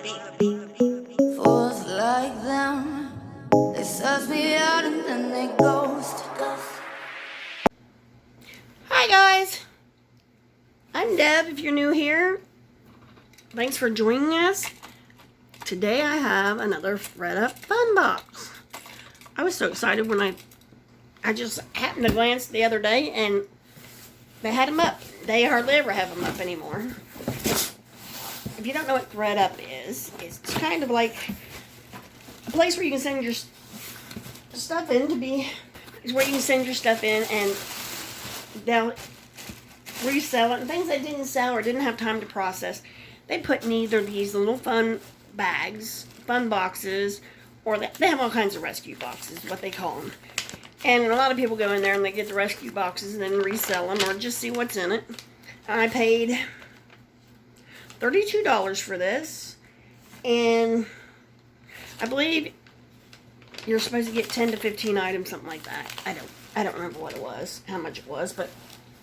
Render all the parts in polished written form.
Fools like them, they suss me out and then they ghost. Hi guys, I'm Deb. If you're new here, thanks for joining us. Today I have another Thredup fun box. I was so excited when I just happened to glance the other day and they had them up. They hardly ever have them up anymore. If you don't know what Thredup is, it's kind of like a place where you can send your stuff in to be, is where you can send your stuff in and they'll resell it. And things they didn't sell or didn't have time to process, they put in either these little fun bags, fun boxes, or they have all kinds of rescue boxes, what they call them. And a lot of people go in there and they get the rescue boxes and then resell them or just see what's in it. I paid $32 for this, and I believe you're supposed to get 10 to 15 items, something like that. I don't remember what it was, how much it was, but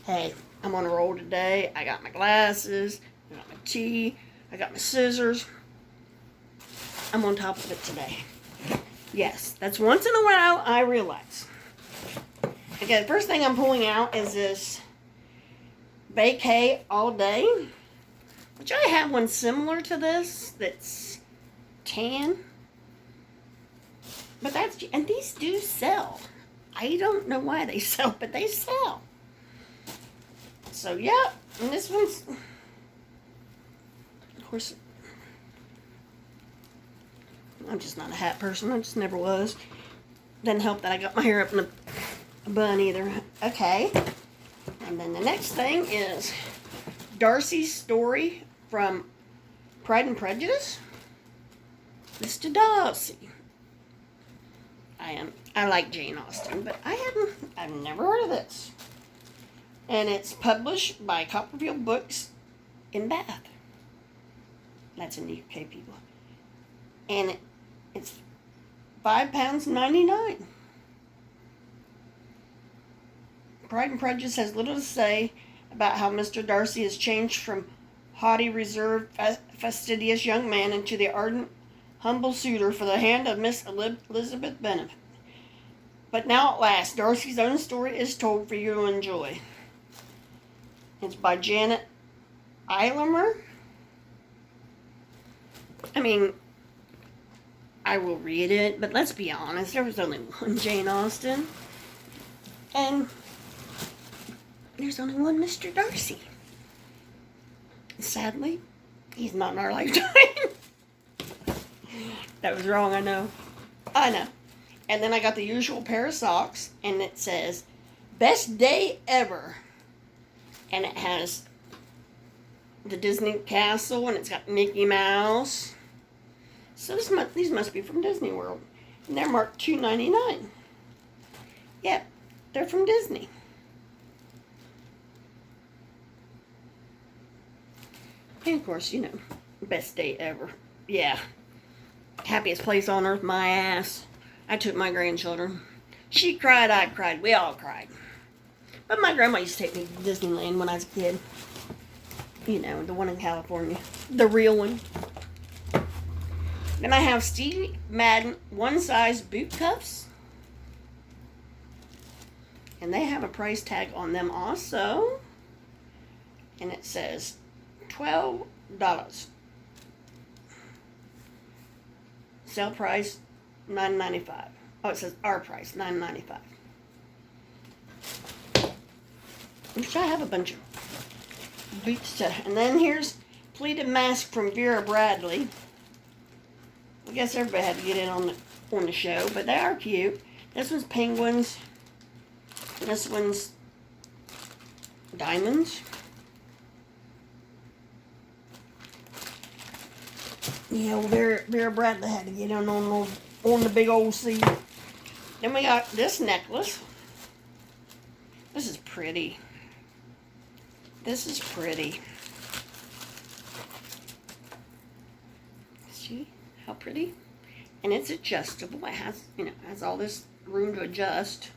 hey, I'm on a roll today. I got my glasses, I got my tea, I got my scissors. I'm on top of it today. Yes, that's once in a while I realize. Okay, the first thing I'm pulling out is this Bake Hay All Day, which I have one similar to this that's tan. But and these do sell. I don't know why they sell, but they sell. So, yeah, and this one's, of course, I'm just not a hat person. I just never was. Doesn't help that I got my hair up in a bun either. Okay. And then the next thing is Darcy's story from Pride and Prejudice. Mr. Darcy. I like Jane Austen, but I've never heard of this. And it's published by Copperfield Books in Bath. That's in the UK, people. And it's £5.99. Pride and Prejudice has little to say about how Mr. Darcy has changed from haughty, reserved, fastidious young man into the ardent, humble suitor for the hand of Miss Elizabeth Bennet. But now at last, Darcy's own story is told for you to enjoy. It's by Janet Eilemer. I mean, I will read it, but let's be honest, there was only one Jane Austen. And there's only one Mr. Darcy. Sadly, he's not in our lifetime. That was wrong, I know. I know. And then I got the usual pair of socks, and it says, Best Day Ever. And it has the Disney Castle, and it's got Mickey Mouse. So these must be from Disney World. And they're marked $2.99. Yep, they're from Disney. And of course, you know, best day ever. Yeah. Happiest place on earth, my ass. I took my grandchildren. She cried, I cried, we all cried. But my grandma used to take me to Disneyland when I was a kid. You know, the one in California. The real one. Then I have Stevie Madden one-size boot cuffs. And they have a price tag on them also. And it says $12. Sale price $9.95. Oh, it says our price $9.95. Which I have a bunch of boots to. And then here's pleated mask from Vera Bradley. I guess everybody had to get in on the show, but they are cute. This one's penguins. This one's diamonds. Yeah, well, Vera Bradley had to get in on the big old sea. Then we got this necklace. This is pretty. This is pretty. See how pretty? And it's adjustable. It has, you know, has all this room to adjust.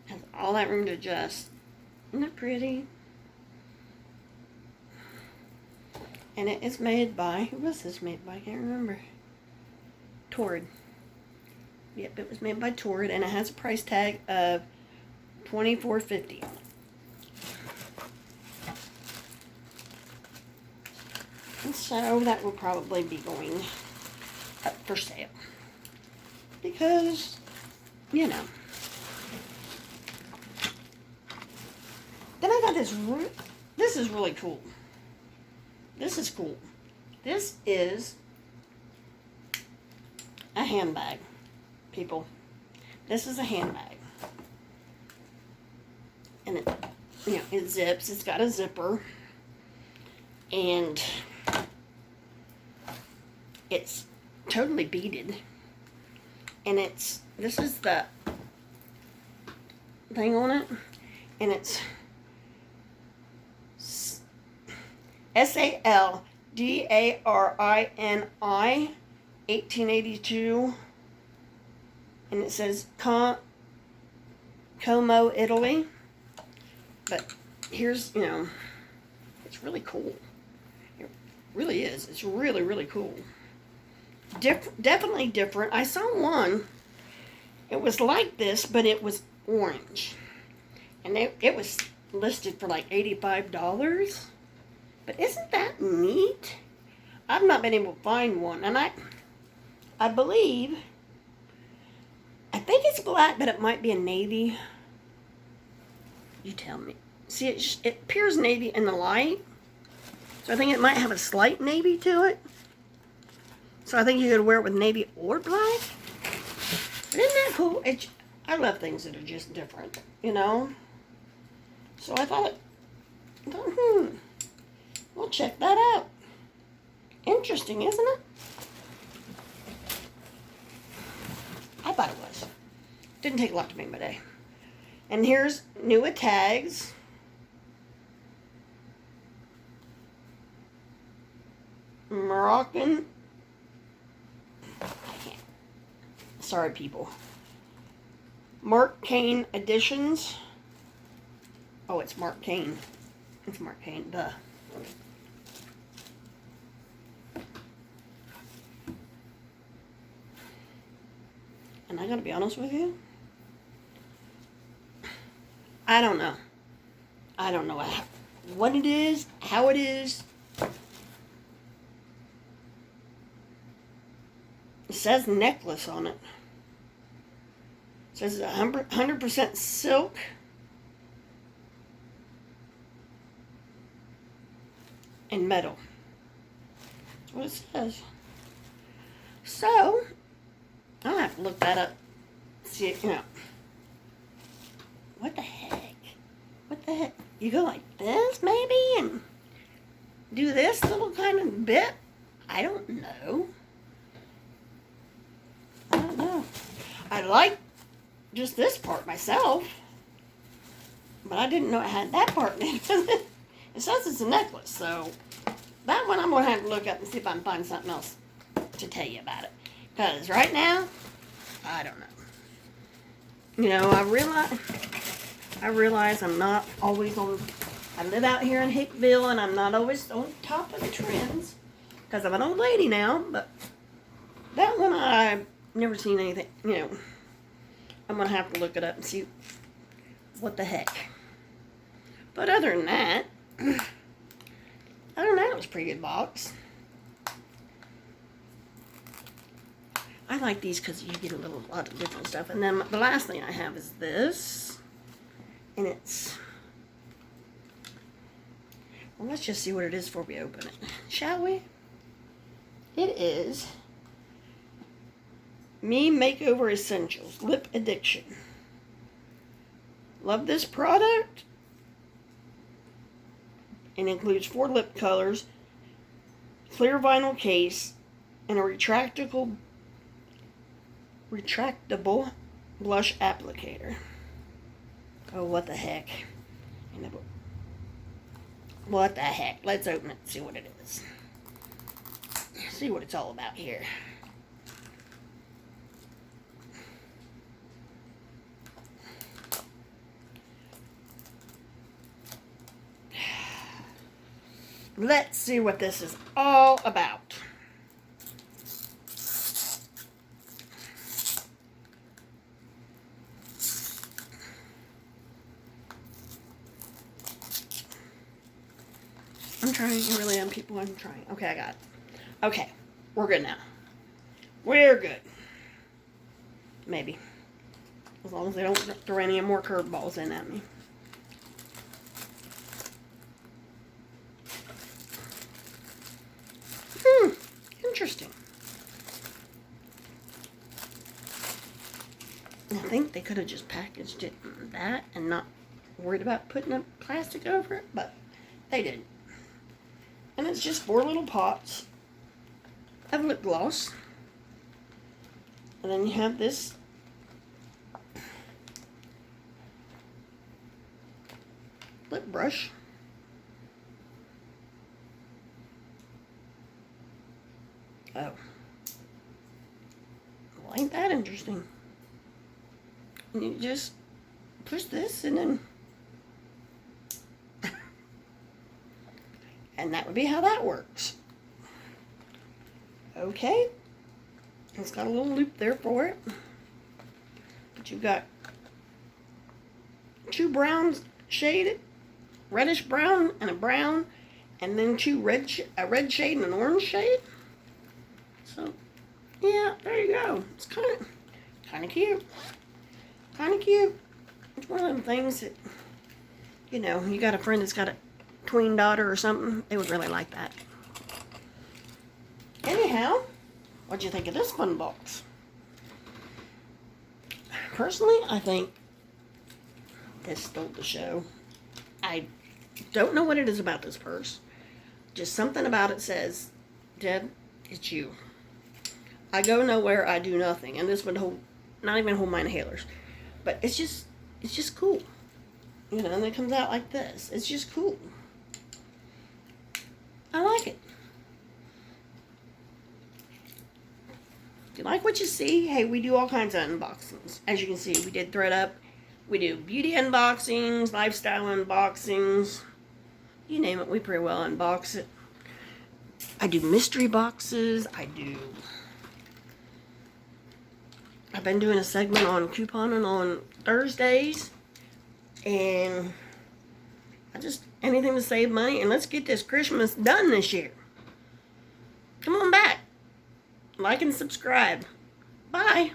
Has all that room to adjust. Isn't that pretty? And it is made by, who was this made by? I can't remember. Torrid. Yep, it was made by Torrid, and it has a price tag of $24.50. And so that will probably be going up for sale. Because, you know. Then I got this, this is really cool. This is cool. This is a handbag, people. This is a handbag. And it, you know, it zips. It's got a zipper. And it's totally beaded. And it's, this is the thing on it. And it's SALDARINI 1882. And it says Como, Italy. But here's, you know, it's really cool. It really is. It's really, really cool. Definitely different. I saw one. It was like this, but it was orange. And it was listed for like $85. But isn't that neat? I've not been able to find one. And I believe, I think it's black, but it might be a navy. You tell me. See, it appears navy in the light. So I think it might have a slight navy to it. So I think you could wear it with navy or black. But isn't that cool? I love things that are just different, you know? So I thought, we'll check that out. Interesting, isn't it? I thought it was. Didn't take a lot to make my day. And here's newer tags. Moroccan. I can't. Sorry, people. Mark Kane Editions. Oh, it's Mark Kane. It's Mark Kane. Duh. And I gotta be honest with you. I don't know. I don't know what it is, how it is. It says necklace on it. It says 100% silk. And metal. That's what it says. So, I'll have to look that up. See it, you know. What the heck? What the heck? You go like this, maybe, and do this little kind of bit? I don't know. I don't know. I like just this part myself, but I didn't know it had that part in it. It says it's a necklace, so that one I'm going to have to look up and see if I can find something else to tell you about it. Because right now, I don't know. You know, I realize I'm not always on, I live out here in Hickville and I'm not always on top of the trends because I'm an old lady now, but that one I've never seen anything, you know. I'm going to have to look it up and see what the heck. But other than that, it was a pretty good box. I like these because you get a lot of different stuff. And then the last thing I have is this. And it's... Well, let's just see what it is before we open it. Shall we? It is Me Makeover Essentials Lip Addiction. Love this product. It includes 4 lip colors, clear vinyl case, and a retractable blush applicator. Oh, what the heck. What the heck. Let's open it and see what it is. See what it's all about here. Let's see what this is all about. I'm trying. I really am, people. I'm trying. Okay, I got it. Okay, we're good now. We're good. Maybe. As long as they don't throw any more curveballs in at me. Interesting. I think they could have just packaged it in that and not worried about putting a plastic over it, but they didn't. And it's just 4 little pots of lip gloss. And then you have this lip brush. Oh. Well, ain't that interesting? And you just push this and then... and that would be how that works. Okay. It's got a little loop there for it. But you've got 2 browns shaded, reddish brown and a brown, and then 2 a red shade and an orange shade. So, yeah, there you go. It's kind of cute. Kind of cute. It's one of them things that, you know, you got a friend that's got a tween daughter or something, they would really like that. Anyhow, what'd you think of this fun box? Personally, I think this stole the show. I don't know what it is about this purse. Just something about it says, Deb, it's you. I go nowhere, I do nothing. And this would hold, not even hold my inhalers. But it's just cool. You know, and it comes out like this. It's just cool. I like it. If you like what you see, hey, we do all kinds of unboxings. As you can see, we did Thredup. We do beauty unboxings, lifestyle unboxings. You name it, we pretty well unbox it. I do mystery boxes. I've been doing a segment on couponing on Thursdays. And anything to save money. And let's get this Christmas done this year. Come on back. Like and subscribe. Bye.